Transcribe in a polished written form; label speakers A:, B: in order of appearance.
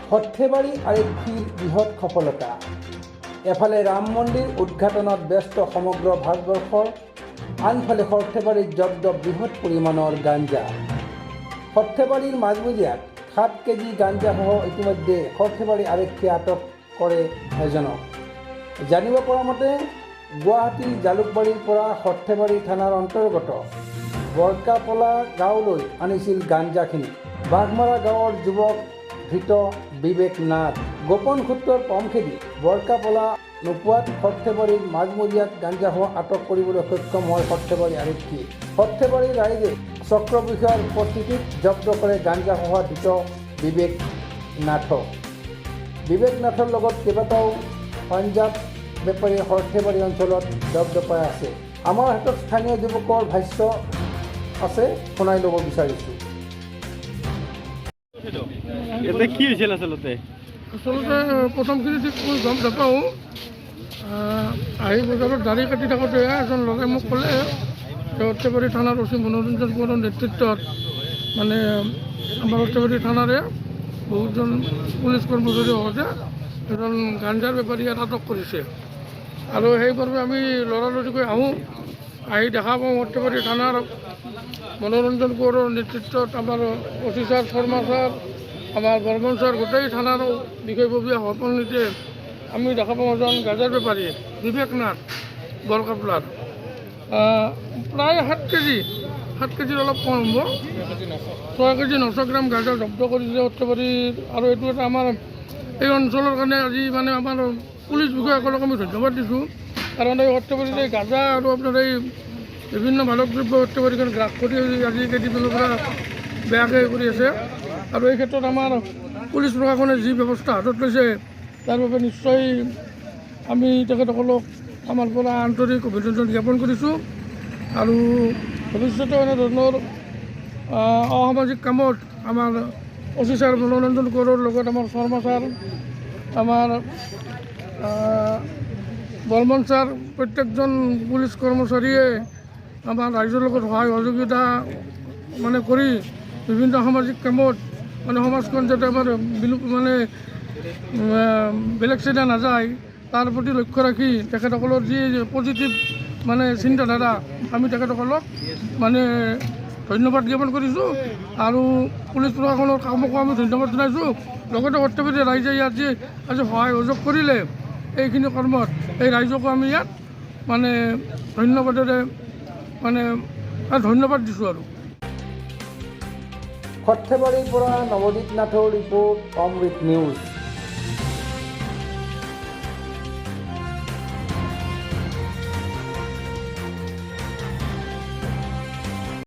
A: সৰ্থেবাৰী আৰক্ষীৰ বৃহৎ সফলতা। এফালে ৰাম মন্দিৰ উদ্ঘাটনত ব্যস্ত সমগ্ৰ ভাৰতবৰ্ষৰ, আনফালে সৰ্থেবাৰীত জব্দ বৃহৎ পৰিমাণৰ গাঞ্জা। সৰ্থেবাৰীৰ মাজমজিয়াত 7 কেজি গাঞ্জাসহ ইতিমধ্যে সৰ্থেবাৰী আৰক্ষীয়ে আটক কৰে এজনক। জানিব পৰা মতে গুৱাহাটীৰ জালুকবাৰীৰ পৰা সৰ্থেবাৰী থানাৰ অন্তৰ্গত বৰকাপলা গাঁৱলৈ আনিছিল গাঞ্জাখিনি। বাঘমাৰা গাঁৱৰ যুৱক ধৃত বিবেক নাথ। গোপন সূত্ৰৰ পম খেদি বৰকাপলা নোপোৱাত সৰ্থেবাৰীৰ মাজমজিয়াত গাঞ্জাসহ আটক কৰিবলৈ সক্ষম হয় সৰ্থেবাৰী আৰক্ষী। সৰ্থেবাৰীৰ ৰাইজে চক্ৰ বিষয়াৰ উপস্থিতিত জব্দ কৰে গাঞ্জাসহ ধৃত বিবেক নাথক। বিবেক নাথৰ লগত কেইবাটাও পাঞ্জাৱ বেপাৰী সৰ্থেবাৰী অঞ্চলত জব্দ পাই আছে। আমাৰ হাতত স্থানীয় যুৱকৰ ভাষ্য আছে, শুনাই ল'ব বিচাৰিছোঁ।
B: কি হৈছিল আচলতে
C: প্ৰথমখিনি ঠিক মই গম নাপাওঁ। আহি বজাৰত দাড়ি কাটি থাকোঁতে এজন ল'ৰাই মোক ক'লে সৰ্থেবাৰী থানাৰ অচি মনোৰঞ্জন কোঁৱৰৰ নেতৃত্বত মানে আমাৰ সৰ্থেবাৰী থানাৰে বহুতজন পুলিচ কৰ্মচাৰী সহজে এজন গাঞ্জাৰ বেপাৰী ইয়াত আটক কৰিছে। আৰু সেইবাবে আমি লৰালৰিকৈ আহোঁ, আহি দেখা পাওঁ সৰ্থেবাৰী থানাৰ মনোৰঞ্জন কোঁৱৰৰ নেতৃত্বত আমাৰ অচি ছাৰ, শৰ্মা ছাৰ, আমাৰ বৰ্মন ছাৰ, গোটেই থানাৰ বিষয়ববীয়া সকলোতে আমি দেখা পাওঁ এজন গাজাৰ বেপাৰী বিবেক নাথ বৰকাপলাৰ প্ৰায় 7 কেজিৰ অলপ কম হ'ব, 6 কেজি 900 গ্ৰাম গাজা জব্দ কৰিছে সৰ্থেবাৰীৰ। আৰু এইটো এটা আমাৰ এই অঞ্চলৰ কাৰণে আজি মানে আমাৰ পুলিচ বিষয়াসকলক আমি ধন্যবাদ দিছোঁ, কাৰণ এই সৰ্থেবাৰীত এই গাজা আৰু আপোনাৰ এই বিভিন্ন মাদক দ্ৰব্য সৰ্থেবাৰীখন গ্ৰাস কৰি আজি কেইদিনমানৰ পৰা বেয়াকৈ কৰি আছে। আৰু এই ক্ষেত্ৰত আমাৰ পুলিচ প্ৰশাসনে যি ব্যৱস্থা হাতত লৈছে তাৰ বাবে নিশ্চয় আমি তেখেতসকলক আমাৰ পৰা আন্তৰিক অভিনন্দন জ্ঞাপন কৰিছোঁ। আৰু ভৱিষ্যতে এনেধৰণৰ অসামাজিক কামত আমাৰ অচি ছাৰ মনোৰঞ্জন কোঁৱৰৰ লগত আমাৰ শৰ্মা ছাৰ, আমাৰ বৰ্মন ছাৰ, প্ৰত্যেকজন পুলিচ কৰ্মচাৰীয়ে আমাৰ ৰাইজৰ লগত সহায় সহযোগিতা মানে কৰি বিভিন্ন সামাজিক কামত মানে সমাজখন যাতে আমাৰ মানে বেলেগ চাইডে নাযায় তাৰ প্ৰতি লক্ষ্য ৰাখি তেখেতসকলৰ যি পজিটিভ মানে চিন্তাধাৰা, আমি তেখেতসকলক মানে ধন্যবাদ জ্ঞাপন কৰিছোঁ। আৰু পুলিচ প্ৰশাসনৰ কামকো আমি ধন্যবাদ জনাইছোঁ। লগতে সৰ্থেবাৰী ৰাইজে ইয়াত যি আজি সহায় সহযোগ কৰিলে এইখিনি কৰ্মত, এই ৰাইজকো আমি ইয়াত মানে ধন্যবাদেৰে মানে ধন্যবাদ দিছোঁ। আৰু
A: সৰ্থেবাৰীৰ পৰা নৱদীপ নাথৰ ৰিপৰ্ট, অমৃত নিউজ।